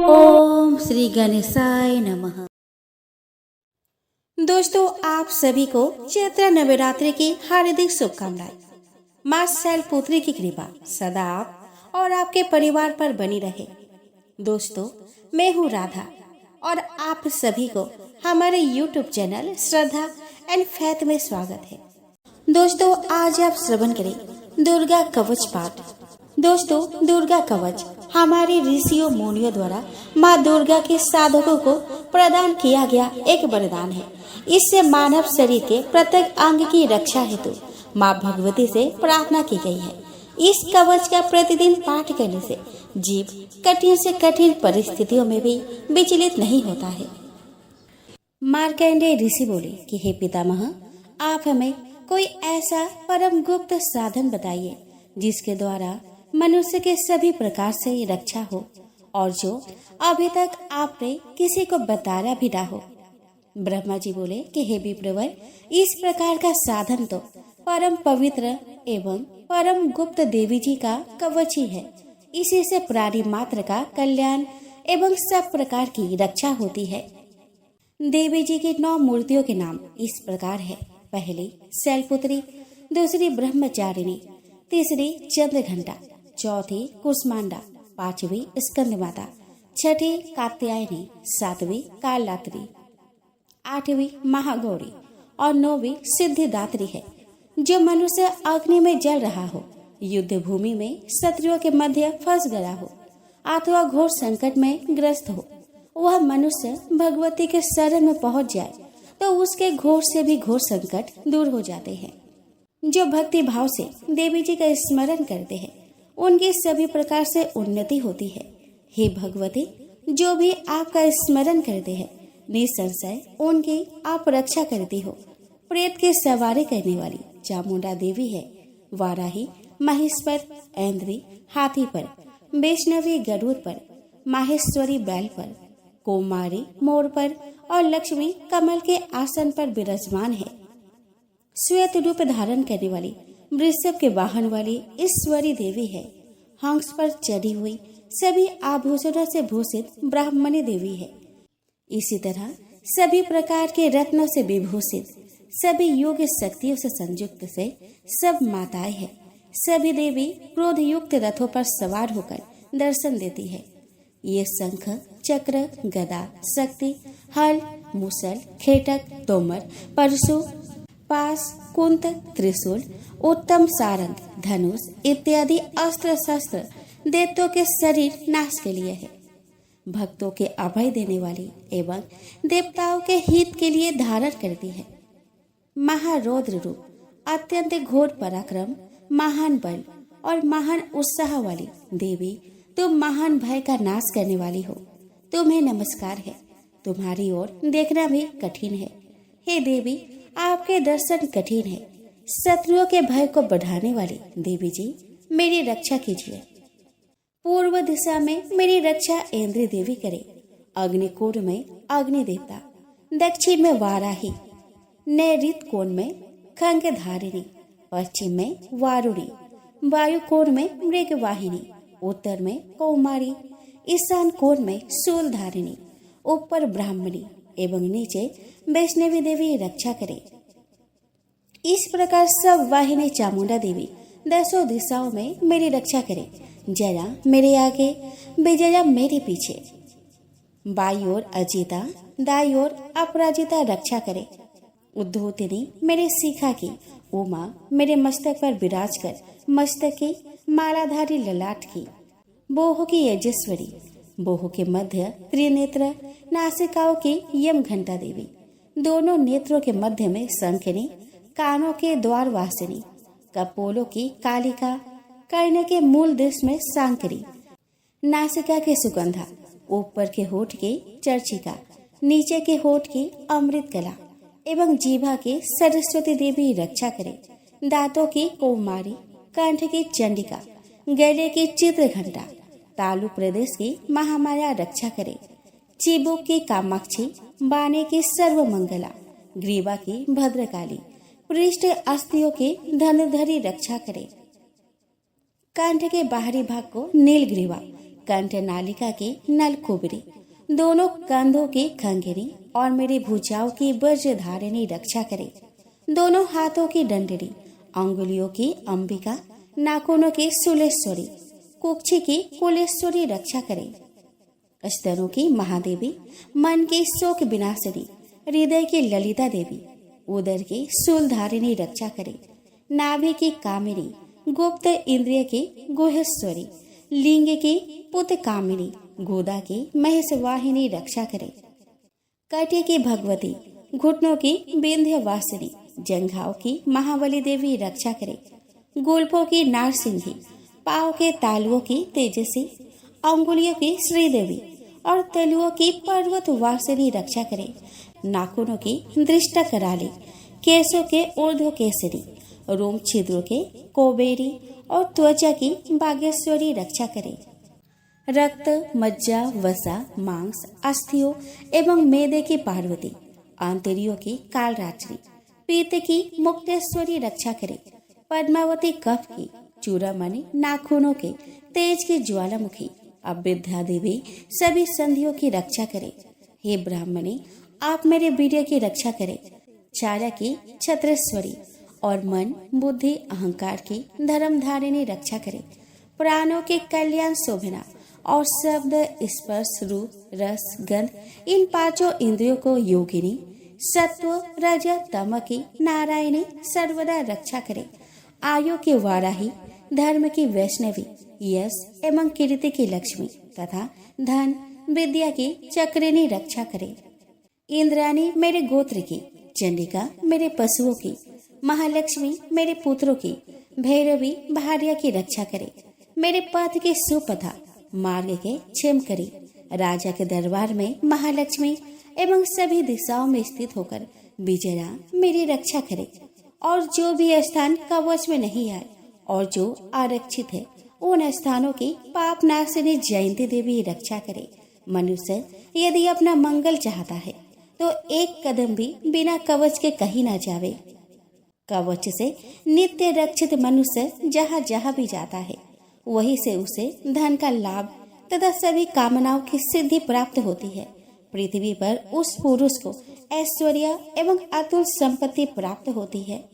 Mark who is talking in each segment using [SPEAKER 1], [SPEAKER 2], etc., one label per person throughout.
[SPEAKER 1] ओम श्री गणेशाय नमः। दोस्तों, आप सभी को चैत्र नवरात्रि की हार्दिक शुभकामनाएं। मां शैलपुत्री की कृपा सदा आप और आपके परिवार पर बनी रहे। दोस्तों, मैं हूं राधा और आप सभी को हमारे YouTube channel Shraddha and faith में स्वागत है। दोस्तों, आज आप श्रवण करें दुर्गा कवच पाठ। दोस्तों, दुर्गा कवच हमारे ऋषियों मुनियों द्वारा माँ दुर्गा के साधकों को प्रदान किया गया एक वरदान है। इससे मानव शरीर के प्रत्येक अंग की रक्षा हेतु माँ भगवती से प्रार्थना की गई है। इस कवच का प्रतिदिन पाठ करने से जीव कठिन से कठिन परिस्थितियों में भी विचलित नहीं होता है। मार्कंडेय ऋषि बोले कि हे पितामह, आप हमें कोई ऐसा परम गुप्त साधन बताइए जिसके द्वारा मनुष्य के सभी प्रकार से रक्षा हो और जो अभी तक आपने किसी को बताया भी ना हो। ब्रह्मा जी बोले कि हे विप्रवर, इस प्रकार का साधन तो परम पवित्र एवं परम गुप्त देवी जी का कवच ही है। इसी से प्राणी मात्र का कल्याण एवं सब प्रकार की रक्षा होती है। देवी जी की 9 मूर्तियों के नाम इस प्रकार है। पहली शैलपुत्री, दूसरी ब्रह्मचारिणी, तीसरी चंद्रघंटा, चौथी कुष्मांडा, पांचवी स्कंद माता, छठी कात्यायनी, सातवीं कालरात्रि, आठवीं महागौरी और 9वीं सिद्धिदात्री है। जो मनुष्य अग्नि में जल रहा हो, युद्ध भूमि में शत्रुओं के मध्य फंस गया हो अथवा घोर संकट में ग्रस्त हो, वह मनुष्य भगवती के शरण में पहुंच जाए तो उसके घोर से भी घोर संकट दूर हो जाते हैं। जो भक्ति भाव से देवी जी का स्मरण करते हैं उनकी सभी प्रकार से उन्नति होती है। हे भगवती, जो भी आपका स्मरण करते हैं निसंशय उनकी आप रक्षा करती हो। प्रेत की सवारी करने वाली चामुंडा देवी है। वाराही महिष पर, ऐन्द्री हाथी पर, वैष्णवी गरुड़ पर, माहेश्वरी बैल पर, कौमारी मोर पर और लक्ष्मी कमल के आसन पर विराजमान है। श्वेत रूप धारण करने वाली वृषभ के वाहन वाली ईश्वरी देवी है। हंस पर चढ़ी हुई सभी आभूषणों से भूषित ब्राह्मणी देवी है। इसी तरह सभी प्रकार के रत्नों से विभूषित सभी योग शक्तियों से संयुक्त से सब माताएं हैं। सभी देवी क्रोध युक्त रथों पर सवार होकर दर्शन देती है। ये शंख, चक्र, गदा, शक्ति, हल, मुसल, खेटक, तोमर, परशु, पास, कुंत, त्रिशूल, उत्तम सारंग, धनुष इत्यादि अस्त्र शस्त्र दैत्यों के शरीर नाश के लिए है। भक्तों के अभय देने वाली एवं देवताओं के हित के लिए धारण करती है। महारौद्र रूप, अत्यंत घोर पराक्रम, महान बल और महान उत्साह वाली देवी, तुम महान भय का नाश करने वाली हो। तुम्हें नमस्कार है। तुम्हारी ओर देखना भी कठिन है। हे देवी, आपके दर्शन कठिन है। शत्रुओं के भय को बढ़ाने वाली देवी जी, मेरी रक्षा कीजिए। पूर्व दिशा में मेरी रक्षा ऐन्द्री देवी करे। अग्निकोण में अग्नि देवता, दक्षिण में वाराही, नैऋत कोण में खंगधारिणी, पश्चिम में वारुणी, वायु कोण में मृगवाहिनी, उत्तर में कौमारी, ईशान कोण में शूलधारिणी, ऊपर ब्राह्मणी एवं नीचे वैष्णवी देवी रक्षा करे। इस प्रकार सब वाहिनी चामुंडा देवी 10 दिशाओं में मेरी रक्षा करे। जया मेरे आगे, विजया मेरे पीछे। बाई ओर अजिता, दाई ओर अपराजिता रक्षा करे। उद्धूतिनी मेरे शिखा की, उमा मेरे मस्तक पर विराज कर मस्तक की मालाधारी ललाट की, बोह की यजस्वरी, बोह के मध्य त्रिनेत्र, नासिकाओं की यम घंटा देवी, दोनों नेत्रों के मध्य में शंखिनी, कानों के द्वार वासिनी, कपोलों की कालिका, कर्ण के मूल देश में सांकरी, नासिका के सुगंधा, ऊपर के होठ की चर्चिका, नीचे के होठ की अमृत कला एवं जीभा की सरस्वती देवी रक्षा करे। दांतों की कौमारी, कंठ की चंडिका, गले की चित्रघंटा, तालु प्रदेश की महामाया रक्षा करे। चिबुक की कामाक्षी, बाने की सर्वमंगला, ग्रीवा की भद्रकाली, पृष्ठ अस्थियों की धनुर्धरी रक्षा करे। कंठ के बाहरी भाग को नीलग्रीवा, कंठ नालिका की नल कुबरी, दोनों कंधों की खंगेरी और मेरी भुजाओं की वज्रधारिणी रक्षा करे। दोनों हाथों की डंडरी, अंगुलियों की अंबिका, नाखूनों की सुलेश्वरी, कुक्षी की कुलेश्वरी रक्षा करे। स्तनों की महादेवी, मन की शोक विनाशिनी, हृदय की ललिता देवी, उदर की शूलधारिणी रक्षा करे। नाभि की कामिनी, गुप्त इंद्रिय की गुहेश्वरी, लिंग की पुत कामिनी, गोदा की महेशवाहिनी रक्षा करे। कटी की भगवती, घुटनों की विंध्यवासिनी, जंघाओं की महाबली देवी रक्षा करे। गुल्फों की नारसिंही, पाँव के तालुओं की तेजसी, अंगुलियों की श्रीदेवी और तलुओं की पर्वत वासिनी रक्षा करे। नाखूनों की दृष्टा कराली, केसों के ऊर्ध्व केसरी, रोम छिद्रों के कोबेरी और त्वचा की बागेश्वरी रक्षा करे। रक्त, मज्जा, वसा, मांस, अस्थियों एवं मेदे की पार्वती, आंतरियों की कालरात्रि, पीत की मुक्तेश्वरी रक्षा करे। पद्मावती कफ की, चूड़ामणि नाखूनों के तेज की ज्वालामुखी, अब विद्या देवी सभी संधियों की रक्षा करे। हे ब्राह्मणी, आप मेरे वीर्य की रक्षा करे। छाया की छत्रेश्वरी और मन, बुद्धि, अहंकार की धर्मधारिणी रक्षा करे। प्राणों के कल्याण शोभना और शब्द, स्पर्श, रूप, रस, गंध, इन पांचों इंद्रियों को योगिनी, सत्व, रज, तम की नारायणी सर्वदा रक्षा करे। आयु की वाराही, धर्म की वैष्णवी, यश एवं कीर्ति की लक्ष्मी तथा धन, विद्या की चक्रिणी रक्षा करे। इंद्राणी मेरे गोत्र की, चंडिका मेरे पशुओं की, महालक्ष्मी मेरे पुत्रों की, भैरवी भार्या की रक्षा करे। मेरे पथ के सुपथा, मार्ग के क्षेम करी। राजा के दरबार में महालक्ष्मी एवं सभी दिशाओं में स्थित होकर विजया मेरी रक्षा करे। और जो भी स्थान कवच में नहीं आए और जो आरक्षित है, उन स्थानों की पाप नाशिनी जयंती देवी रक्षा करे। मनुष्य यदि अपना मंगल चाहता है तो एक कदम भी बिना कवच के कहीं ना जावे। कवच से नित्य रक्षित मनुष्य जहाँ जहाँ भी जाता है, वहीं से उसे धन का लाभ तथा सभी कामनाओं की सिद्धि प्राप्त होती है। पृथ्वी पर उस पुरुष को ऐश्वर्य एवं अतुल संपत्ति प्राप्त होती है।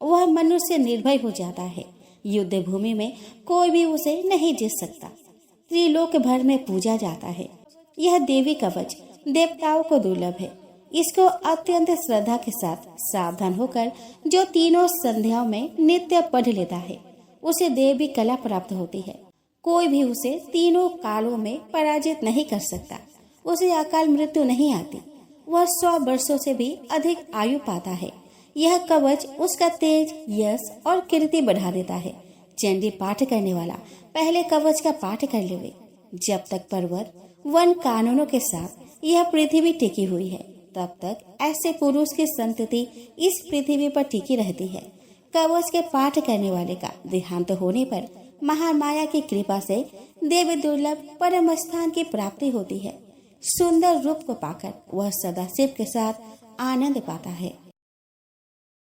[SPEAKER 1] वह मनुष्य निर्भय हो जाता है। युद्ध भूमि में कोई भी उसे नहीं जीत सकता। त्रिलोक भर में पूजा जाता है। यह देवी कवच देवताओं को दुर्लभ है। इसको अत्यंत श्रद्धा के साथ सावधान होकर जो तीनों संध्याओं में नित्य पढ़ लेता है, उसे देवी कला प्राप्त होती है। कोई भी उसे तीनों कालों में पराजित नहीं कर सकता। उसे अकाल मृत्यु नहीं आती। वह 100 वर्षों से भी अधिक आयु पाता है। यह कवच उसका तेज, यश और कीर्ति बढ़ा देता है। चंडी पाठ करने वाला पहले कवच का पाठ कर लेवे। जब तक पर्वत, वन, कानूनों के साथ यह पृथ्वी टिकी हुई है, तब तक ऐसे पुरुष की संतति इस पृथ्वी पर टिकी रहती है। कवच के पाठ करने वाले का देहांत होने पर महामाया की कृपा से देव दुर्लभ परम स्थान की प्राप्ति होती है। सुंदर रूप को पाकर वह सदाशिव के साथ आनंद पाता है।